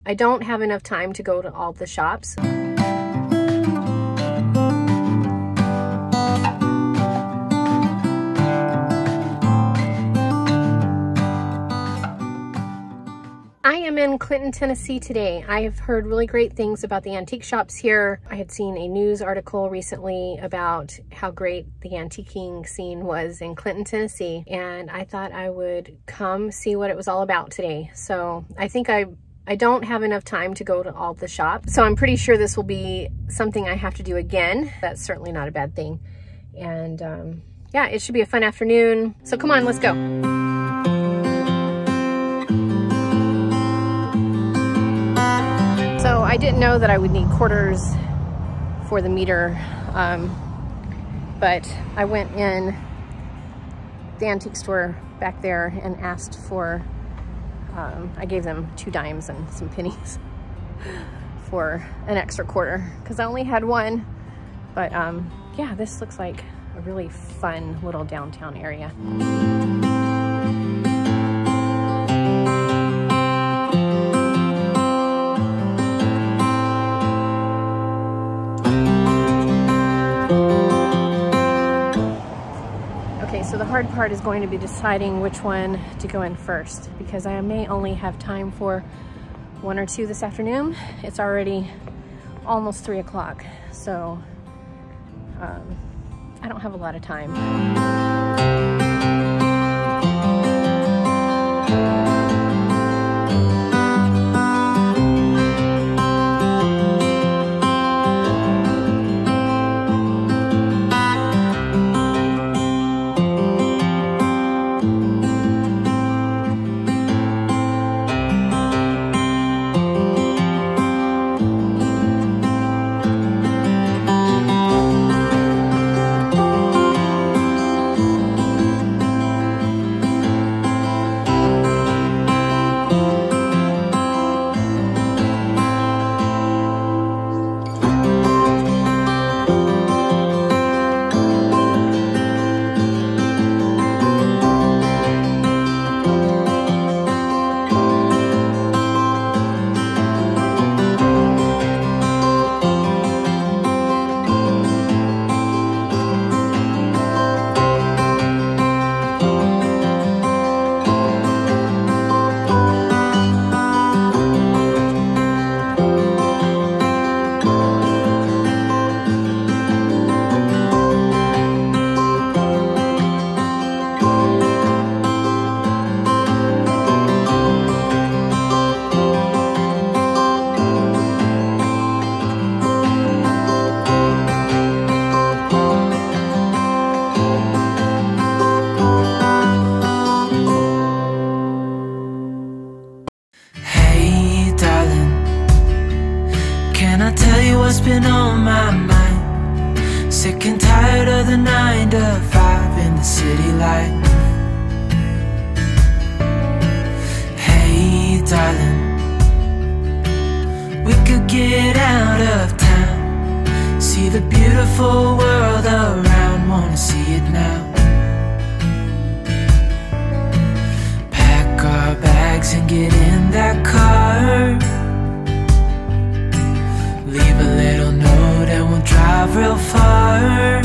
I don't have enough time to go to all the shops. I am in Clinton, Tennessee today. I have heard really great things about the antique shops here. I had seen a news article recently about how great the antiquing scene was in Clinton, Tennessee, and I thought I would come see what it was all about today. So I think I don't have enough time to go to all the shops, so I'm pretty sure this will be something I have to do again. That's certainly not a bad thing. And yeah, it should be a fun afternoon. So come on, let's go. So I didn't know that I would need quarters for the meter, but I went in the antique store back there and asked for, I gave them 2 dimes and some pennies for an extra quarter because I only had one. But yeah, this looks like a really fun little downtown area. So the hard part is going to be deciding which one to go in first, because I may only have time for 1 or 2 this afternoon. It's already almost 3 o'clock, so I don't have a lot of time. what's been on my mind. Sick and tired of the 9 to 5 in the city life. Hey darling, we could get out of town, see the beautiful world around, wanna see it now. Pack our bags and get in that car, leave a little note and we'll drive real far.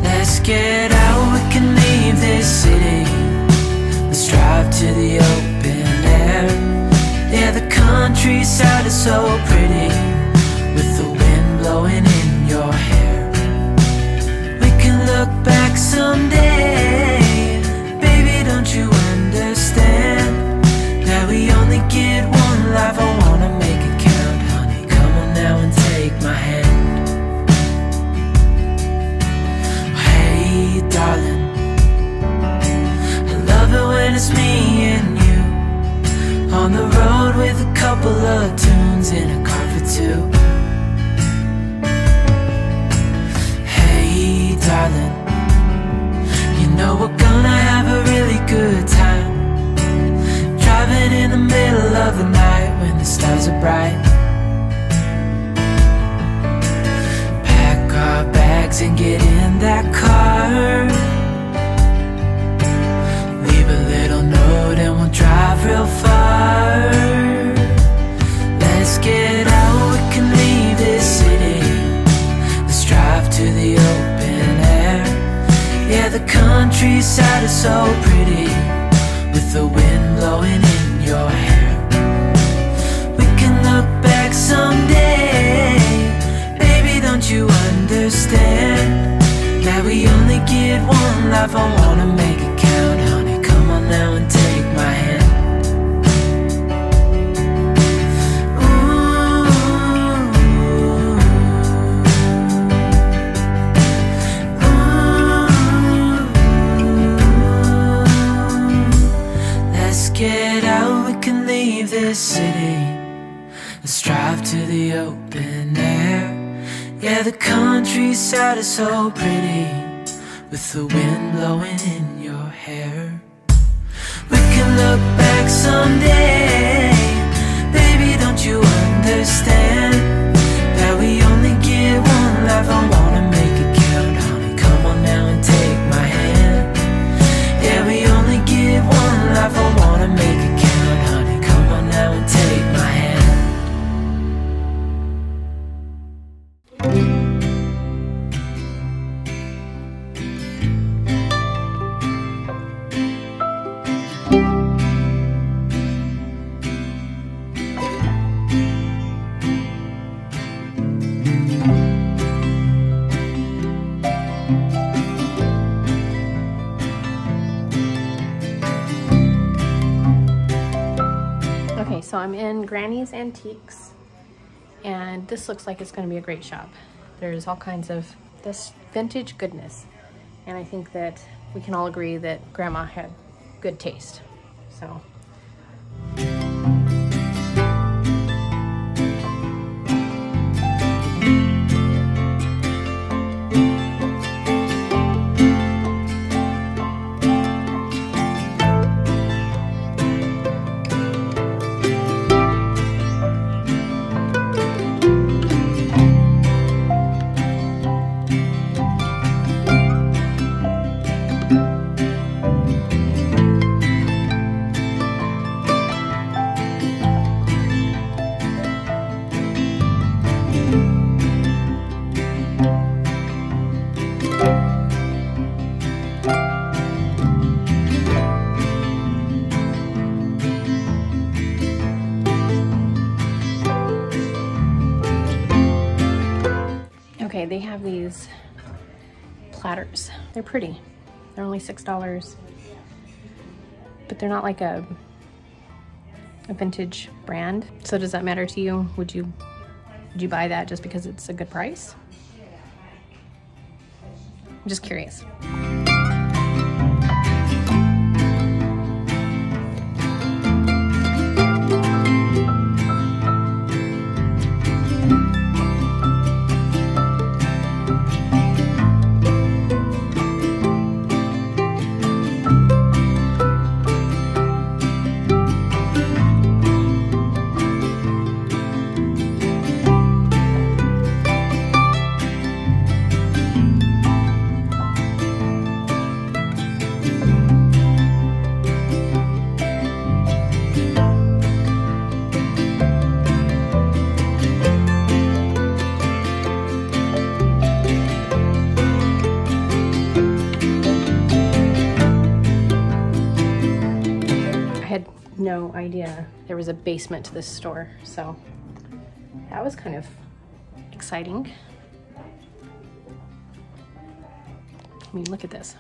Let's get out, we can leave this city. Let's drive to the open air. Yeah, the countryside is so pretty, with the wind blowing in your hair. We can look back someday. Baby, don't you understand that we only get one life? I wanna make it count, honey. Come on now and take my hand. Hey darling, I love it when it's me and you on the road with a couple of tunes in a car for two. Hey darling, you know we're gonna have a really good time, driving in the middle of the night when the stars are bright. Pack our bags and get in that car, leave a little note and we'll drive real far. get one life, I wanna make it count. Honey, come on now and take my hand. Get out, we can leave this city. Let's drive to the open air. Yeah, the countryside is so pretty, with the wind blowing in your hair. We can look back someday. Baby, don't you understand that we only get one life? I wanna make it count. Honey, come on now and take my hand. Yeah, we only get one life, I wanna make it count. Honey, come on now and take my hand. So I'm in Granny's Antiques, and this looks like it's going to be a great shop. There's all kinds of this vintage goodness, and I think that we can all agree that Grandma had good taste. So they have these platters. They're pretty. They're only $6, but they're not like a vintage brand. So does that matter to you? Would you buy that just because it's a good price? I'm just curious. No idea there was a basement to this store, so that was kind of exciting. I mean, look at this.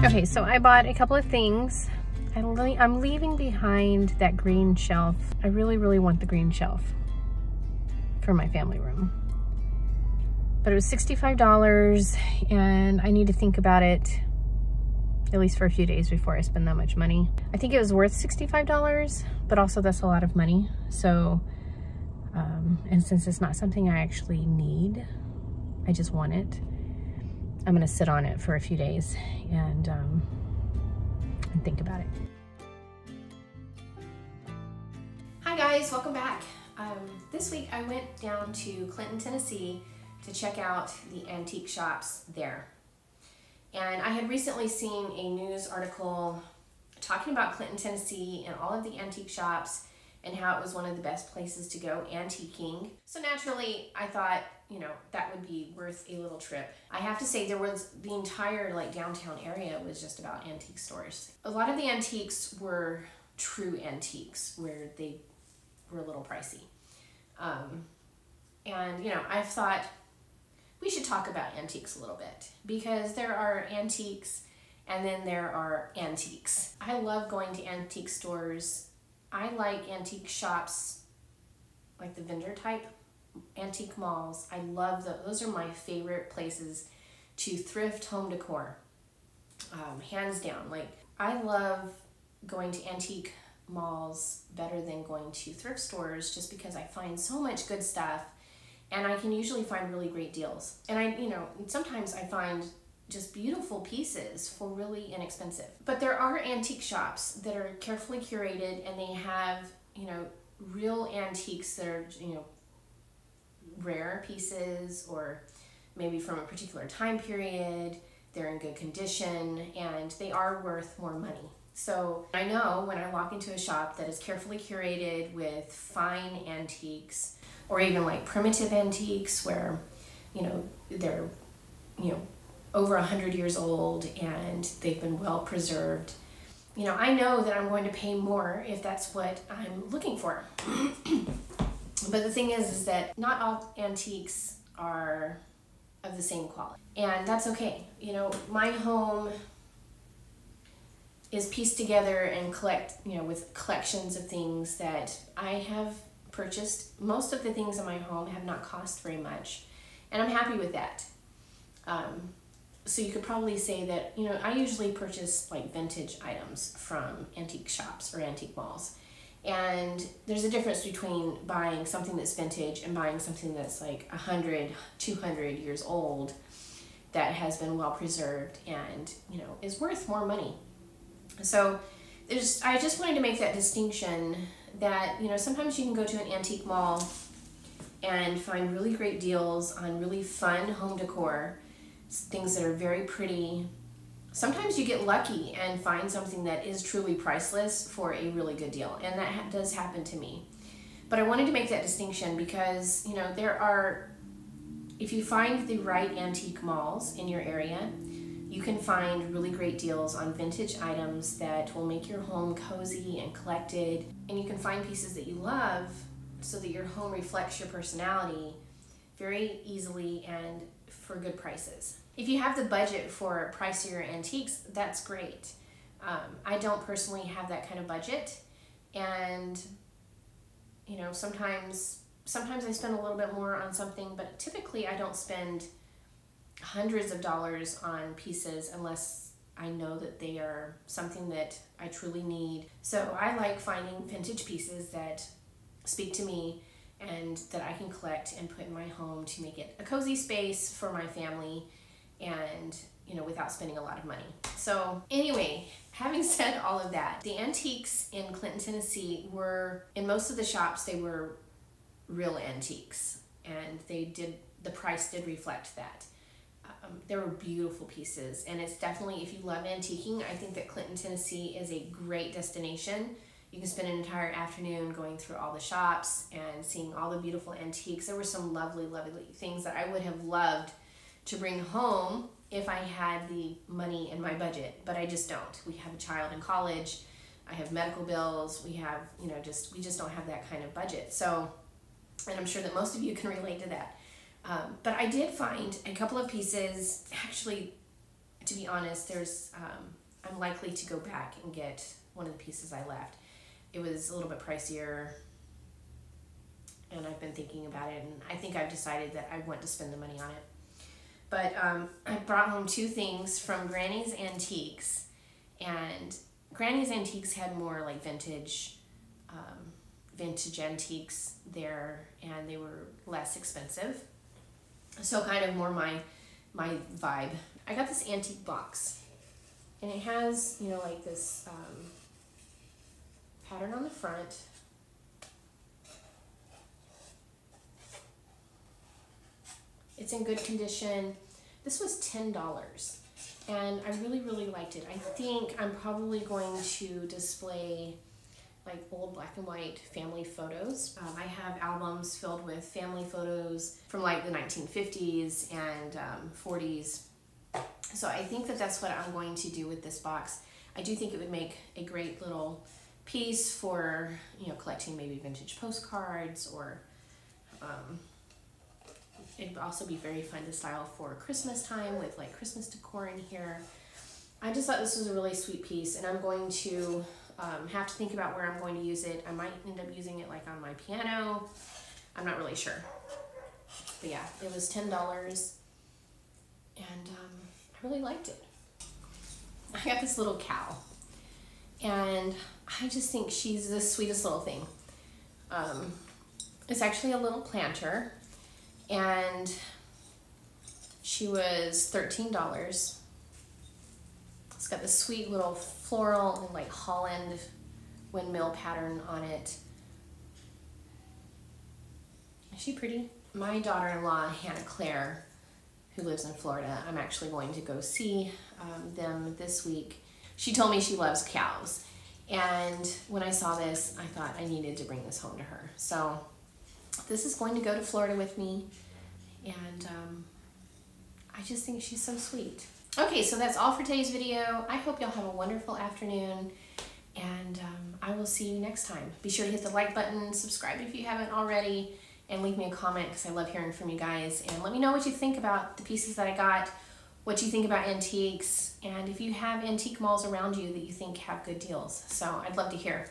Okay, so I bought a couple of things. I'm leaving behind that green shelf. I really, really want the green shelf for my family room. But it was $65, and I need to think about it at least for a few days before I spend that much money. I think it was worth $65, but also that's a lot of money. So, and since it's not something I actually need, I just want it, I'm gonna sit on it for a few days and think about it. guys, welcome back. This week I went down to Clinton, Tennessee to check out the antique shops there. And I had recently seen a news article talking about Clinton, Tennessee and all of the antique shops and how it was one of the best places to go antiquing. So naturally, I thought, you know, that would be worth a little trip. I have to say, the entire downtown area was just about antique stores. A lot of the antiques were true antiques where they were a little pricey. And, you know, I've thought we should talk about antiques a little bit because there are antiques and then there are antiques. I love going to antique stores. I like antique shops, like the vendor type antique malls. I love those are my favorite places to thrift home decor, hands down. Like, I love going to antique malls better than going to thrift stores just because I find so much good stuff and I can usually find really great deals. And sometimes I find just beautiful pieces for really inexpensive. But there are antique shops that are carefully curated and they have, real antiques that are, rare pieces or maybe from a particular time period. They're in good condition and they are worth more money. So I know when I walk into a shop that is carefully curated with fine antiques or even like primitive antiques where, they're, over 100 years old and they've been well preserved. I know that I'm going to pay more if that's what I'm looking for. But the thing is that not all antiques are of the same quality. And that's okay. My home is pieced together and with collections of things that I have purchased. Most of the things in my home have not cost very much. And I'm happy with that. So you could probably say that, I usually purchase like vintage items from antique shops or antique malls. And there's a difference between buying something that's vintage and buying something that's like 100, 200 years old that has been well preserved and, is worth more money. So I just wanted to make that distinction that, sometimes you can go to an antique mall and find really great deals on really fun home decor, things that are very pretty. Sometimes you get lucky and find something that is truly priceless for a really good deal, and that does happen to me. But I wanted to make that distinction because, if you find the right antique malls in your area, you can find really great deals on vintage items that will make your home cozy and collected, and you can find pieces that you love so that your home reflects your personality very easily and for good prices. If you have the budget for pricier antiques, that's great. I don't personally have that kind of budget, and sometimes I spend a little bit more on something, but typically I don't spend hundreds of dollars on pieces unless I know that they are something that I truly need. So I like finding vintage pieces that speak to me and that I can collect and put in my home to make it a cozy space for my family and, without spending a lot of money. So anyway, having said all of that, the antiques in Clinton, Tennessee were, in most of the shops, they were real antiques, and the price did reflect that. There were beautiful pieces, and it's definitely, if you love antiquing, I think that Clinton, Tennessee is a great destination. You can spend an entire afternoon going through all the shops and seeing all the beautiful antiques. There were some lovely, lovely things that I would have loved to bring home if I had the money in my budget, but I just don't. We have a child in college, I have medical bills, we have, we just don't have that kind of budget. So, and I'm sure that most of you can relate to that. But I did find a couple of pieces. Actually, to be honest, I'm likely to go back and get one of the pieces I left. It was a little bit pricier, and I've been thinking about it, and I think I've decided that I want to spend the money on it. But I brought home two things from Granny's Antiques, and Granny's Antiques had more like vintage antiques there, and they were less expensive. So kind of more my vibe. I got this antique box, and it has, like this pattern on the front, It's in good condition. This was $10 and I really, really liked it. I think I'm probably going to display like old black and white family photos. I have albums filled with family photos from like the 1950s and 40s. So I think that that's what I'm going to do with this box. I do think it would make a great little piece for, you know, collecting maybe vintage postcards, or it'd also be very fun to style for Christmas time with like Christmas decor in here. I just thought this was a really sweet piece, and I'm going to have to think about where I'm going to use it. I might end up using it like on my piano. I'm not really sure. But yeah, it was $10 and I really liked it. I got this little cow and I just think she's the sweetest little thing. It's actually a little planter and she was $13. It's got this sweet little floral and like Holland windmill pattern on it. Is she pretty? My daughter-in-law, Hannah Claire, who lives in Florida, I'm actually going to go see them this week. She told me she loves cows. And when I saw this, I thought I needed to bring this home to her. So this is going to go to Florida with me. And I just think she's so sweet. Okay, so that's all for today's video. I hope y'all have a wonderful afternoon, and I will see you next time. Be sure to hit the like button, subscribe if you haven't already, and leave me a comment because I love hearing from you guys. And let me know what you think about the pieces that I got, what you think about antiques, and if you have antique malls around you that you think have good deals. So I'd love to hear.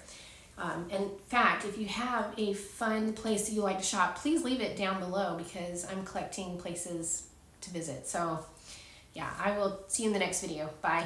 In fact, if you have a fun place that you like to shop, please leave it down below because I'm collecting places to visit. So yeah, I will see you in the next video. Bye.